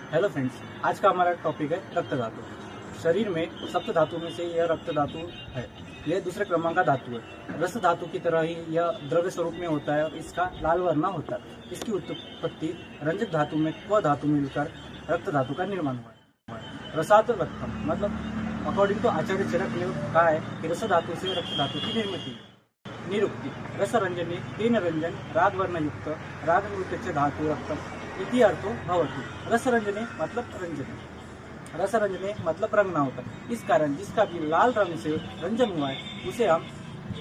Hello friends, आज का हमारा टॉपिक है रक्त धातु। शरीर में सप्त धातु में से यह रक्त धातु है। यह दूसरे क्रमांक का धातु है। रस धातु की तरह ही यह द्रव्य स्वरूप में होता है और इसका लाल वर्ण होता है। इसकी उत्पत्ति रंजक धातु में क्व धातु मिलकर रक्त धातु का निर्माण हुआ है। रसात रक्तम मतलब अकॉर्डिंग टू आचार्य चरक ने कहा है कि रस धातु से रक्त धातु की निर्मित निरुक्ति रस रंजने तीन रंजन राग वर्ण युक्त राग निवृत्त धातु रक्तम इति अर्थो भवति। रस रंजने मतलब रंजने, रस रंजने मतलब रंगना होता है। इस कारण जिसका भी लाल रंग से रंजन हुआ है उसे हम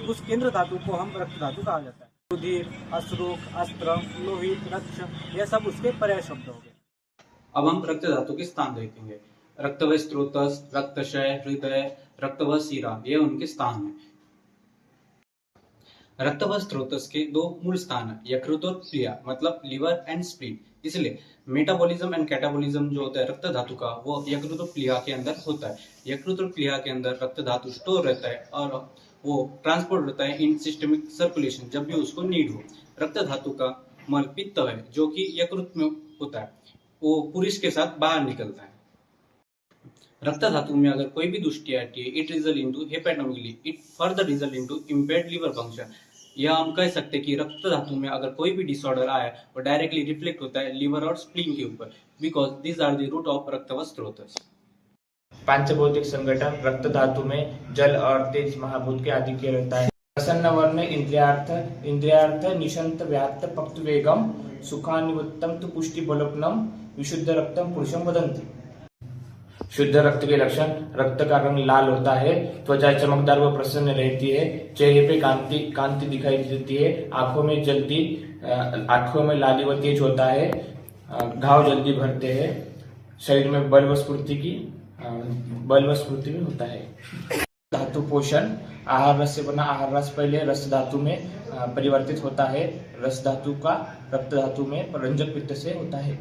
उस केंद्र धातु को हम रक्त धातु कहा जाता है। रुधिर, अश्रुक, अस्त्र, लोहित, रक्त यह सब उसके पर्याय शब्द हो गए। अब हम रक्त धातु के स्थान देखेंगे। रक्तव स्त्रोतस, रक्तशय, हृदय, रक्तव शिरा ये उनके स्थान है। रक्तव स्त्रोतस के दो मूल स्थान है, यकृत और प्लिया मतलब लिवर एंड स्प्लीन। इसलिए मेटाबॉलिज्म एंड कैटाबॉलिज्म जो होता है रक्त धातु का वो यकृत और प्लिया के अंदर होता है। यकृत और प्लिया के अंदर रक्त धातु स्टोर रहता है और वो ट्रांसपोर्ट होता है इन सिस्टमिक सर्कुलेशन जब भी उसको नीड हो। रक्त धातु का मल पित्त है जो कि यकृत में होता है, वो पुरुष के साथ बाहर निकलता है। रक्त धातु में अगर कोई भी दुष्टि आती है it result into hepatomegaly, it further result into impaired liver function. या हम कह सकते हैं कि रक्त धातु में अगर कोई भी डिसऑर्डर आए वो डायरेक्टली रिफ्लेक्ट होता है लिवर और स्प्लीन के ऊपर, because this are the root of रक्तव स्त्रोतस। पांचभौतिक संगठन रक्त धातु में जल और तेज महाभूत के आधिक्य रहता है। प्रसन्न वर्ण इंद्रियार्थ निशंत व्याप्त पक्त वेगम सुखानिवृत्तम तो पुष्टि बलोपनम विशुद्ध रक्तम पुरुषम वदंती। शुद्ध रक्त के लक्षण रक्त का रंग लाल होता है, त्वचा चमकदार व प्रसन्न रहती है, चेहरे पे कांति दिखाई देती है, आंखों में लाली व तेज होता है, घाव जल्दी भरते हैं, शरीर में बल व स्फूर्ति भी होता है। धातु पोषण आहार रस से बना आहार रस पहले रस धातु में परिवर्तित होता है। रस धातु का रक्त धातु में रंजक पित्त से होता है।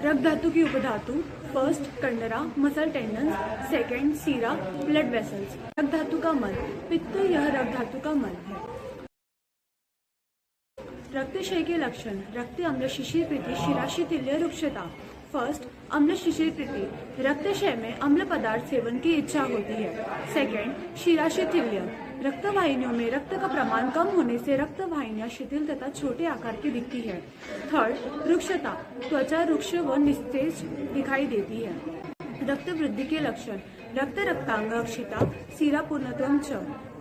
रक्त धातु की उपधातु फर्स्ट कंडरा मसल टेंडन्स, सेकंड सीरा ब्लड वेसल्स। रक्त धातु का मल पित्त यह रक्त धातु का मल है। रक्तक्षय के लक्षण रक्त अम्ल शिशिर प्रीति शिराशिथिल्य रुक्षता। फर्स्ट अम्ल शिशिर प्रीति रक्तक्षय में अम्ल पदार्थ सेवन की इच्छा होती है। सेकंड शिराशिथिल्य रक्त वाहिनियों में रक्त का प्रमाण कम होने से रक्त वाहिनियां शिथिल तथा छोटे आकार की दिखती है। थर्ड रुक्षता त्वचा रुक्ष व निस्तेज दिखाई देती है। रक्त वृद्धि के लक्षण रक्त रक्तांग अक्षिता सीरा पूर्णत्वम च।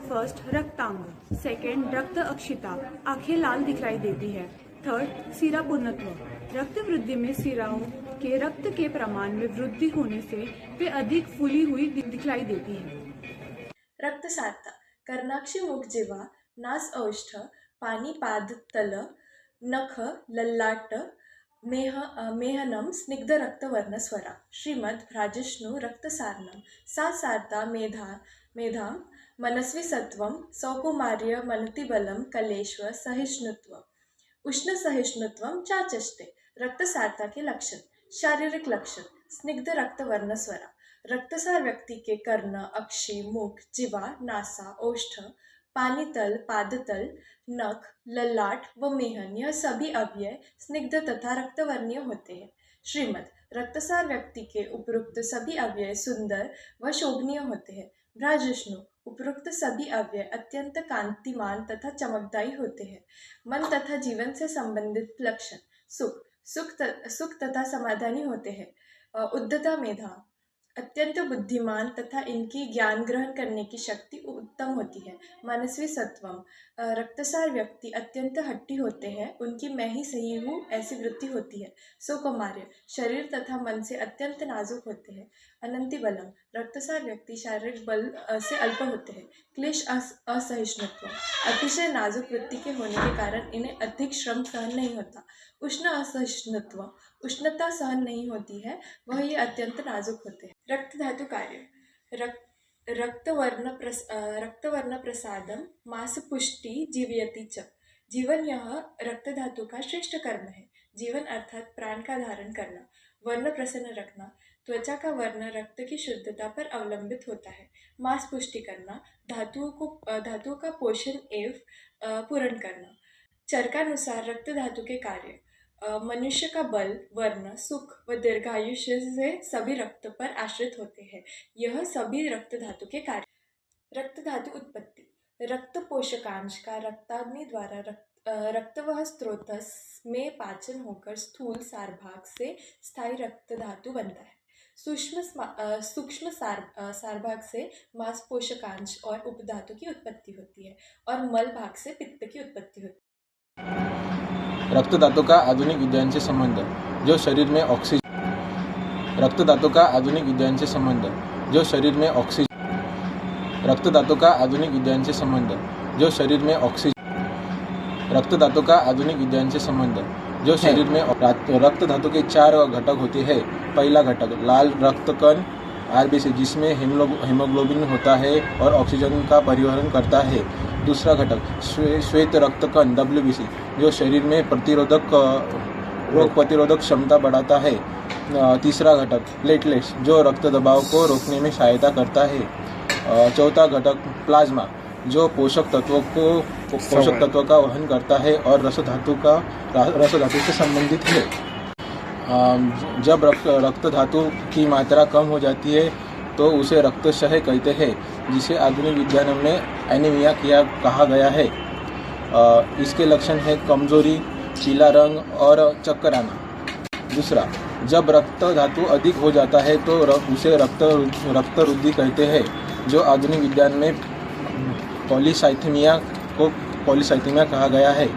फर्स्ट रक्तांग, सेकेंड रक्त अक्षिता आंखें लाल दिखाई देती है। थर्ड सीरा पूर्णत्व रक्त वृद्धि में सिराओं के रक्त के प्रमाण में वृद्धि होने से वे अधिक फूली हुई दिखाई देती है। रक्तसारता कर्णाक्षी मुख जिव्हा नास औष्ठ पानी पाद तल नख ललाट मेहनम स्निग्ध रक्तवर्ण स्वरा। श्रीमद भ्राजिष्णु रक्तसारणम सा सारता मेधाम मनस्वी सत्वम सौकुमार्य मनतिबलम कलेश्वर सहिष्णुत्व उष्ण सहिष्णुत्वम चाचष्टे। रक्तसारता के लक्षण शारीरिक लक्षण स्निग्ध रक्तवर्ण स्वरा। रक्तसार व्यक्ति के कर्ण, अक्षी, मुख, जिह्वा, नासा, ओष्ठ, पानीतल, पादतल, नख, ललाट व मेहन यह सभी अवयव स्निग्ध तथा रक्तवर्णीय होते हैं। श्रीमद रक्तसार व्यक्ति के उपरोक्त सभी अवयव सुंदर व शोभनीय होते हैं। भ्राजिष्णु उपरोक्त सभी अवयव अत्यंत कांतिमान तथा चमकदायी होते हैं। मन तथा जीवन से संबंधित लक्षण सुख तथा समाधानी होते हैं। उद्धता मेधा अत्यंत बुद्धिमान तथा इनकी ज्ञान ग्रहण करने की शक्ति उत्तम होती है। मनस्वी सत्वम रक्तसार व्यक्ति अत्यंत हट्टी होते हैं, उनकी मैं ही सही हूँ ऐसी वृत्ति होती है। सुकुमार्य शरीर तथा मन से अत्यंत नाजुक होते हैं। अनंति बलम रक्तसार व्यक्ति शारीरिक बल से अल्प होते हैं। क्लेश असहिष्णुत्व अतिशय नाजुक वृत्ति के होने के कारण इन्हें अधिक श्रम सहन नहीं होता। उष्ण असहिष्णुत्व उष्णता सहन नहीं होती है, वह ये अत्यंत नाजुक होते हैं। रक्त धातु कार्य रक्तवर्ण प्रसादम मांस पुष्टि जीवयति च। जीवन यह रक्त धातु का श्रेष्ठ कर्म है। जीवन अर्थात प्राण का धारण करना। वर्ण प्रसन्न रखना त्वचा का वर्ण रक्त की शुद्धता पर अवलंबित होता है। मांस पुष्टि करना धातुओं का पोषण एवं पूर्ण करना। चरकानुसार रक्त धातु के कार्य मनुष्य का बल, वर्ण, सुख व दीर्घायुष्य से सभी रक्त पर आश्रित होते हैं। यह सभी रक्त धातु के कार्य। रक्त धातु उत्पत्ति। रक्त पोषकांश का रक्ताग्नि द्वारा रक्तवह स्रोत में पाचन होकर स्थूल सारभाग से स्थायी रक्त धातु बनता है। सूक्ष्म सारभाग से मांस पोषकांश और उपधातु की उत्पत्ति होती है और मल भाग से पित्त की उत्पत्ति होती है। रक्त धातु का आधुनिक विज्ञान से संबंध, जो शरीर में ऑक्सीजन। रक्त धातु का आधुनिक विज्ञान से संबंध, जो शरीर में ऑक्सीजन। रक्त धातु का आधुनिक विज्ञान से संबंध, जो शरीर में ऑक्सीजन। रक्त धातु का आधुनिक विज्ञान से संबंध, जो शरीर में रक्त धातु के 4 घटक होते हैं। पहला घटक लाल रक्त कण आरबीसी, जिसमें हीमोग्लोबिन होता है और ऑक्सीजन का परिवहन करता है। दूसरा घटक श्वेत रक्त कण डब्ल्यूबीसी, जो शरीर में रोग प्रतिरोधक क्षमता बढ़ाता है। तीसरा घटक प्लेटलेट्स, जो रक्त दबाव को रोकने में सहायता करता है। चौथा घटक प्लाज्मा, जो पोषक तत्वों का वहन करता है और रस धातु से संबंधित है। जब रक्त धातु की मात्रा कम हो जाती है तो उसे रक्तक्षय कहते हैं, जिसे आधुनिक विज्ञान में एनीमिया कहा गया है। इसके लक्षण है कमजोरी, पीला रंग और चक्कर आना। दूसरा, जब रक्त धातु अधिक हो जाता है तो उसे रक्त वृद्धि कहते हैं, जो आधुनिक विज्ञान में पॉलीसाइथेमिया कहा गया है।